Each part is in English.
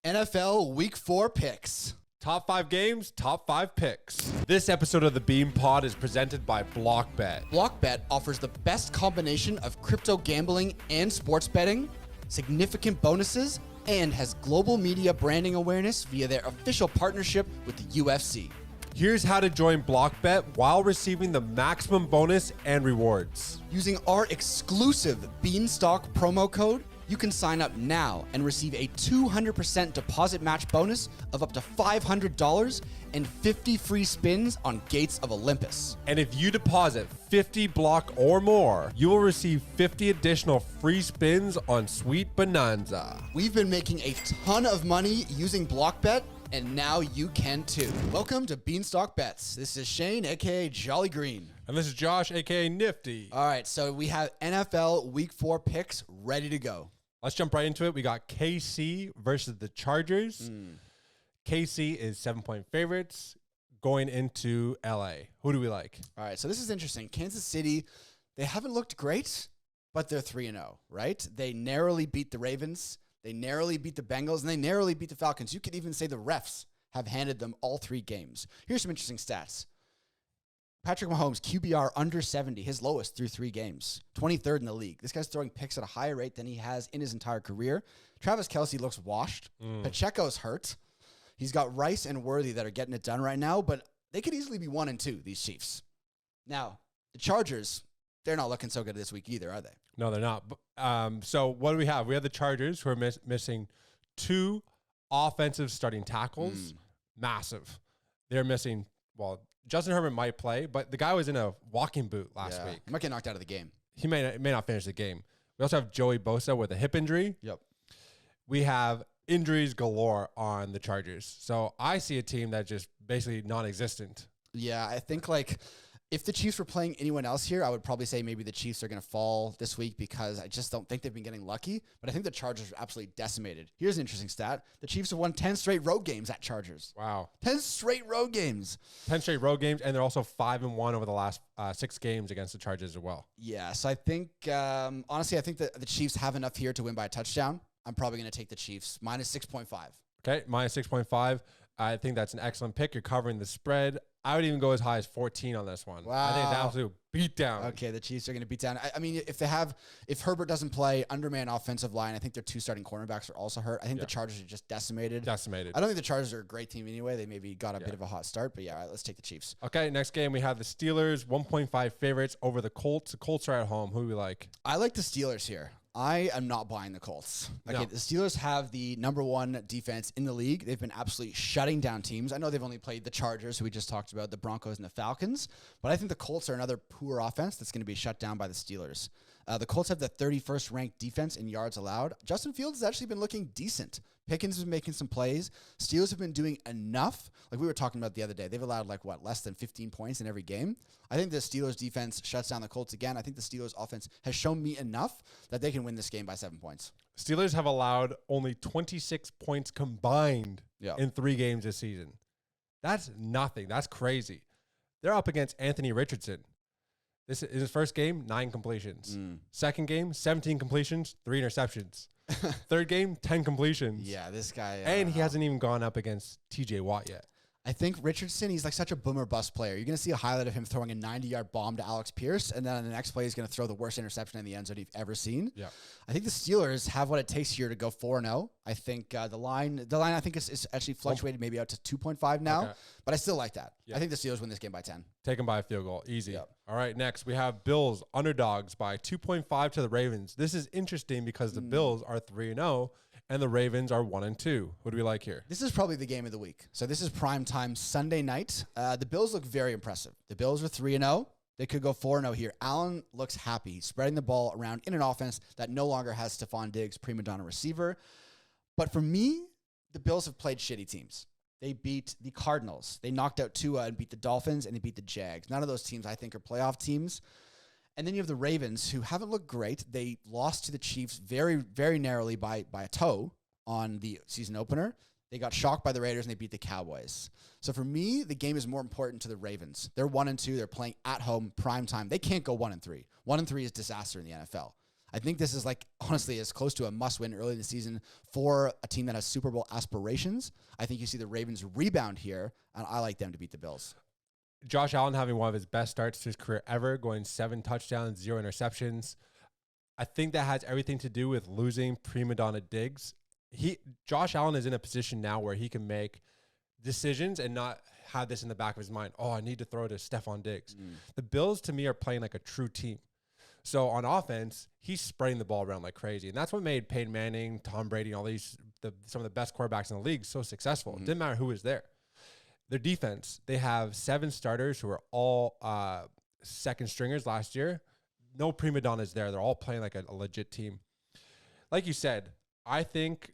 NFL Week 4 picks. Top 5 games, top 5 picks. This episode of the Beam Pod is presented by BlockBet. BlockBet offers the best combination of crypto gambling and sports betting, significant bonuses, and has global media branding awareness via their official partnership with the UFC. Here's how to join BlockBet while receiving the maximum bonus and rewards. Using our exclusive Beanstock promo code, you can sign up now and receive a 200% deposit match bonus of up to $500 and 50 free spins on Gates of Olympus. And if you deposit 50 block or more, you will receive 50 additional free spins on Sweet Bonanza. We've been making a ton of money using BlockBet, and now you can too. Welcome to Beanstock Bets. This is Shane, aka Jolly Green. And this is Josh, aka Nifty. All right, so we have NFL Week 4 picks ready to go. Let's jump right into it. We got KC versus the Chargers. KC is 7-point favorites going into LA. Who do we like? All right, so this is interesting. Kansas City, they haven't looked great, but they're 3-0, right? They narrowly beat the Ravens, they narrowly beat the Bengals, and they narrowly beat the Falcons. You could even say the refs have handed them all 3 games. Here's some interesting stats. Patrick Mahomes, QBR under 70, his lowest through 3 games, 23rd in the league. This guy's throwing picks at a higher rate than he has in his entire career. Travis Kelce looks washed. Pacheco's hurt. He's got Rice and Worthy that are getting it done right now, but they could easily be 1-2, these Chiefs. Now, the Chargers, they're not looking so good this week either, are they? No, they're not. So what do we have? We have the Chargers who are missing 2 offensive starting tackles. Massive. They're missing, well, Justin Herbert might play, but the guy was in a walking boot last week. He might get knocked out of the game. He may not finish the game. We also have Joey Bosa with a hip injury. Yep. We have injuries galore on the Chargers. So I see a team that's just basically non-existent. Yeah, I think if the Chiefs were playing anyone else here, I would probably say maybe the Chiefs are going to fall this week because I just don't think they've been getting lucky. But I think the Chargers are absolutely decimated. Here's an interesting stat. The Chiefs have won 10 straight road games at Chargers. Wow. 10 straight road games. 10 straight road games, and they're also 5-1 over the last 6 games against the Chargers as well. Yeah, so I think, honestly, I think that the Chiefs have enough here to win by a touchdown. I'm probably going to take the Chiefs, minus 6.5. Okay, minus 6.5. I think that's an excellent pick. You're covering the spread. I would even go as high as 14 on this one. Wow. I think it's an absolute beatdown. Okay, the Chiefs are going to beat down. I mean, if Herbert doesn't play, underman offensive line, I think their 2 starting cornerbacks are also hurt. I think the Chargers are just decimated. I don't think the Chargers are a great team anyway. They maybe got a bit of a hot start, but yeah, all right, let's take the Chiefs. Okay, next game we have the Steelers, 1.5 favorites over the Colts. The Colts are at home. Who do we like? I like the Steelers here. I am not buying the Colts. Okay, the Steelers have the #1 defense in the league. They've been absolutely shutting down teams. I know they've only played the Chargers, who we just talked about, the Broncos and the Falcons, but I think the Colts are another poor offense that's going to be shut down by the Steelers. The Colts have the 31st ranked defense in yards allowed. Justin Fields has actually been looking decent. Pickens has been making some plays. Steelers have been doing enough. Like we were talking about the other day, they've allowed less than 15 points in every game. I think the Steelers defense shuts down the Colts again. I think the Steelers offense has shown me enough that they can win this game by 7 points. Steelers have allowed only 26 points combined in 3 games this season. That's nothing. That's crazy. They're up against Anthony Richardson. This is his first game, 9 completions. Second game, 17 completions, 3 interceptions. Third game, 10 completions. Yeah, this guy. And he hasn't even gone up against TJ Watt yet. I think Richardson, he's like such a boomer bust player. You're going to see a highlight of him throwing a 90-yard bomb to Alex Pierce, and then on the next play, he's going to throw the worst interception in the end zone you've ever seen. Yeah. I think the Steelers have what it takes here to go 4-0. I think the line I think is actually fluctuated maybe out to 2.5 now, but I still like that. Yeah. I think the Steelers win this game by 10. Take them by a field goal. Easy. Yep. All right, next we have Bills underdogs by 2.5 to the Ravens. This is interesting because the Bills are 3-0 and the Ravens are 1-2. Who do we like here? This is probably the game of the week. So this is prime time Sunday night. The Bills look very impressive. The Bills are 3-0. They could go 4-0 here. Allen looks happy. He's spreading the ball around in an offense that no longer has Stephon Diggs, prima donna receiver. But for me, the Bills have played shitty teams. They beat the Cardinals. They knocked out Tua and beat the Dolphins, and they beat the Jags. None of those teams, I think, are playoff teams. And then you have the Ravens, who haven't looked great. They lost to the Chiefs very, very narrowly by a toe on the season opener. They got shocked by the Raiders, and they beat the Cowboys. So for me, the game is more important to the Ravens. They're 1-2. They're playing at home, prime time. They can't go 1-3. 1-3 is disaster in the NFL. I think this is like, honestly, as close to a must-win early in the season for a team that has Super Bowl aspirations. I think you see the Ravens rebound here, and I like them to beat the Bills. Josh Allen having one of his best starts to his career ever, going 7 touchdowns, 0 interceptions. I think that has everything to do with losing prima donna Diggs. Josh Allen is in a position now where he can make decisions and not have this in the back of his mind. Oh, I need to throw to Stephon Diggs. The Bills, to me, are playing like a true team. So on offense, he's spreading the ball around like crazy. And that's what made Peyton Manning, Tom Brady, and all these, some of the best quarterbacks in the league so successful. It didn't matter who was there. Their defense, they have 7 starters who are all second stringers last year. No prima donnas there. They're all playing like a legit team. Like you said, I think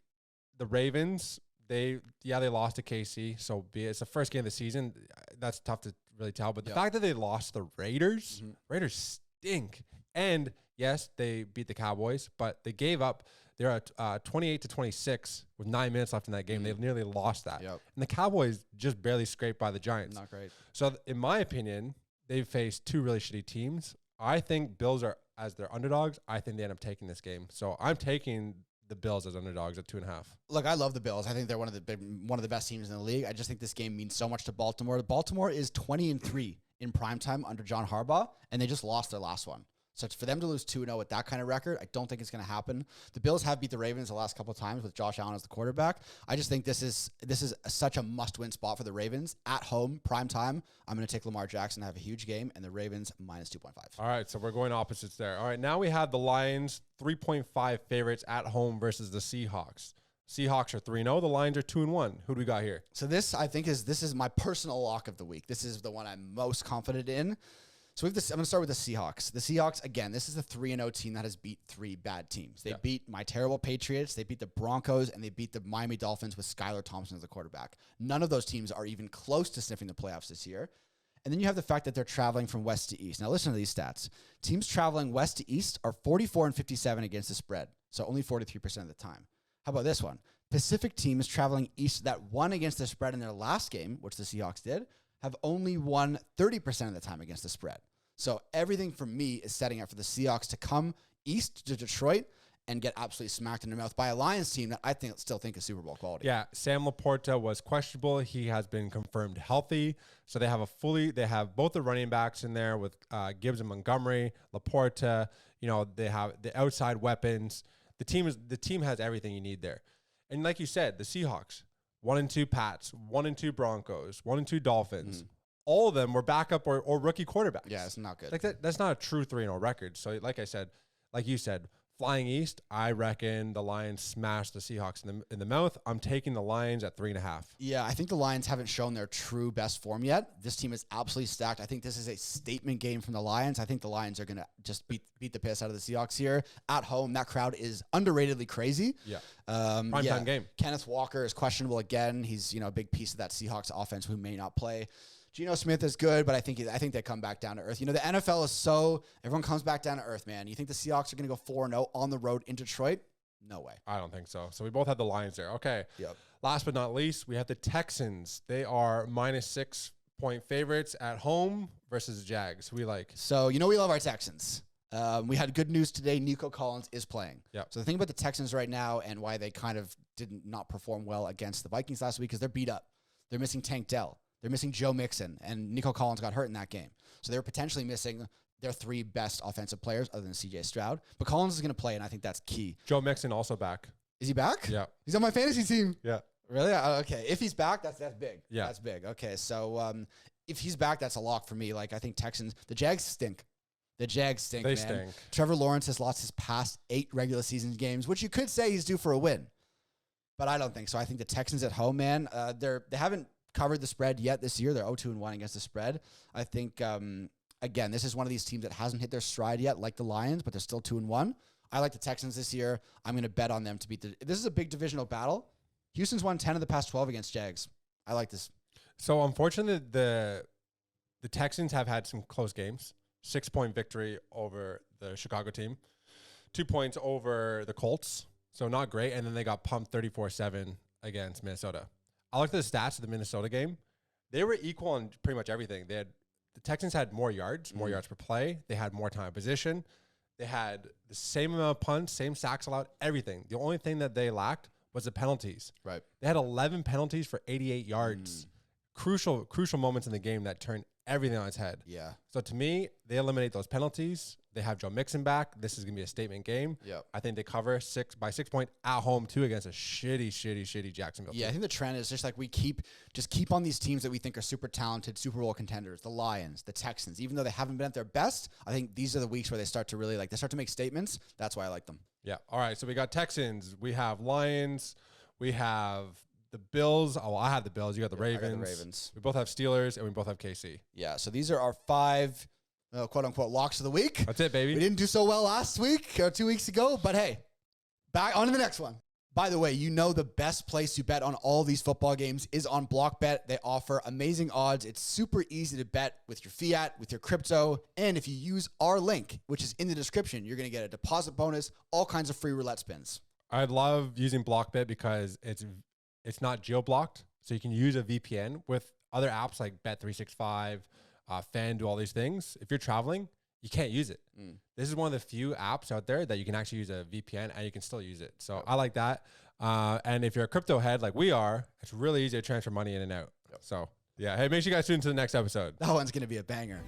the Ravens, they lost to KC. So it's the first game of the season. That's tough to really tell. But the fact that they lost the Raiders, Raiders stink. And yes, they beat the Cowboys, but they gave up. They're at 28-26 with 9 minutes left in that game. They nearly lost that. And the Cowboys just barely scraped by the Giants. Not great. So in my opinion, they've faced 2 really shitty teams. I think Bills are, as their underdogs, I think they end up taking this game. So I'm taking the Bills as underdogs at 2.5. Look, I love the Bills. I think they're one of the best teams in the league. I just think this game means so much to Baltimore. Baltimore is 20-3 in primetime under John Harbaugh, and they just lost their last one. So for them to lose 2-0 with that kind of record, I don't think it's going to happen. The Bills have beat the Ravens the last couple of times with Josh Allen as the quarterback. I just think this is such a must-win spot for the Ravens at home, prime time. I'm going to take Lamar Jackson to have a huge game, and the Ravens minus 2.5. All right, so we're going opposites there. All right, now we have the Lions 3.5 favorites at home versus the Seahawks. Seahawks are 3-0. The Lions are 2-1. Who do we got here? So this is my personal lock of the week. This is the one I'm most confident in. So I'm going to start with the Seahawks. The Seahawks, again, this is a 3-0 team that has beat 3 bad teams. They beat my terrible Patriots, they beat the Broncos, and they beat the Miami Dolphins with Skylar Thompson as the quarterback. None of those teams are even close to sniffing the playoffs this year. And then you have the fact that they're traveling from west to east. Now listen to these stats. Teams traveling west to east are 44-57 against the spread, so only 43% of the time. How about this one? Pacific teams traveling east that won against the spread in their last game, which the Seahawks did, have only won 30% of the time against the spread. So everything for me is setting up for the Seahawks to come east to Detroit and get absolutely smacked in the mouth by a Lions team that I still think is Super Bowl quality. Yeah, Sam Laporta was questionable. He has been confirmed healthy. So they have both the running backs in there with Gibbs and Montgomery, Laporta. They have the outside weapons. The team has everything you need there. And like you said, the Seahawks, 1-2 Pats, 1-2 Broncos, 1-2 Dolphins. All of them were backup or rookie quarterbacks. Yeah, it's not good. Like that's not a true 3-0 record. So like you said, flying east, I reckon the Lions smashed the Seahawks in the mouth. I'm taking the Lions at 3.5. Yeah, I think the Lions haven't shown their true best form yet. This team is absolutely stacked. I think this is a statement game from the Lions. I think the Lions are going to just beat the piss out of the Seahawks here at home. That crowd is underratedly crazy. Yeah. Primetime game. Kenneth Walker is questionable again. He's, a big piece of that Seahawks offense who may not play. Geno Smith is good, but I think they come back down to earth. The NFL is everyone comes back down to earth, man. You think the Seahawks are going to go 4-0 on the road in Detroit? No way. I don't think so. So we both have the Lions there. Okay. Yep. Last but not least, we have the Texans. They are minus 6-point favorites at home versus the Jags. Who we like? So, we love our Texans. We had good news today. Nico Collins is playing. Yep. So the thing about the Texans right now and why they kind of did not perform well against the Vikings last week is they're beat up. They're missing Tank Dell. They're missing Joe Mixon, and Nico Collins got hurt in that game. So they're potentially missing their 3 best offensive players other than C.J. Stroud. But Collins is going to play, and I think that's key. Joe Mixon also back. Is he back? Yeah. He's on my fantasy team. Yeah. Really? Okay. If he's back, that's big. Yeah. That's big. Okay. So if he's back, that's a lock for me. Like, I think the Jags stink. The Jags stink, They man. stink. Trevor Lawrence has lost his past 8 regular season games, which you could say he's due for a win. But I don't think so. I think the Texans at home, man, they haven't covered the spread yet this year. They're 0-1 against the spread. I think, again, this is one of these teams that hasn't hit their stride yet, like the Lions, but they're still 2-1. I like the Texans this year. I'm going to bet on them to beat this is a big divisional battle. Houston's won 10 of the past 12 against Jags. I like this. So unfortunately, the Texans have had some close games. 6-point victory over the Chicago team. 2 points over the Colts. So not great. And then they got pumped 34-7 against Minnesota. I looked at the stats of the Minnesota game. They were equal on pretty much everything. The Texans had more yards per play. They had more time of position. They had the same amount of punts, same sacks allowed, everything. The only thing that they lacked was the penalties. Right. They had 11 penalties for 88 yards. Crucial moments in the game that turned everything on its head. Yeah. So to me, they eliminate those penalties. They have Joe Mixon back. This is going to be a statement game. Yep. I think they cover 6 points at home too against a shitty Jacksonville team. I think the trend is just like we keep on these teams that we think are super talented, Super Bowl contenders, the Lions, the Texans. Even though they haven't been at their best, I think these are the weeks where they start to really they start to make statements. That's why I like them. Yeah. All right. So we got Texans. We have Lions. We have the Bills. Oh, well, I have the Bills. You got the Ravens. I got the Ravens. We both have Steelers, and we both have KC. Yeah. So these are our 5 quote unquote locks of the week. That's it, baby. We didn't do so well last week or 2 weeks ago, but hey, back on to the next one. By the way, you know the best place to bet on all these football games is on BlockBet. They offer amazing odds. It's super easy to bet with your fiat, with your crypto, and if you use our link, which is in the description, you're going to get a deposit bonus, all kinds of free roulette spins. I love using BlockBet because it's not geo-blocked, so you can use a VPN with other apps like Bet365, FanDuel, all these things. If you're traveling, you can't use it. This is one of the few apps out there that you can actually use a VPN and you can still use it. So I like that. And if you're a crypto head like we are, it's really easy to transfer money in and out. So yeah, hey, make sure you guys tune into the next episode. That one's going to be a banger.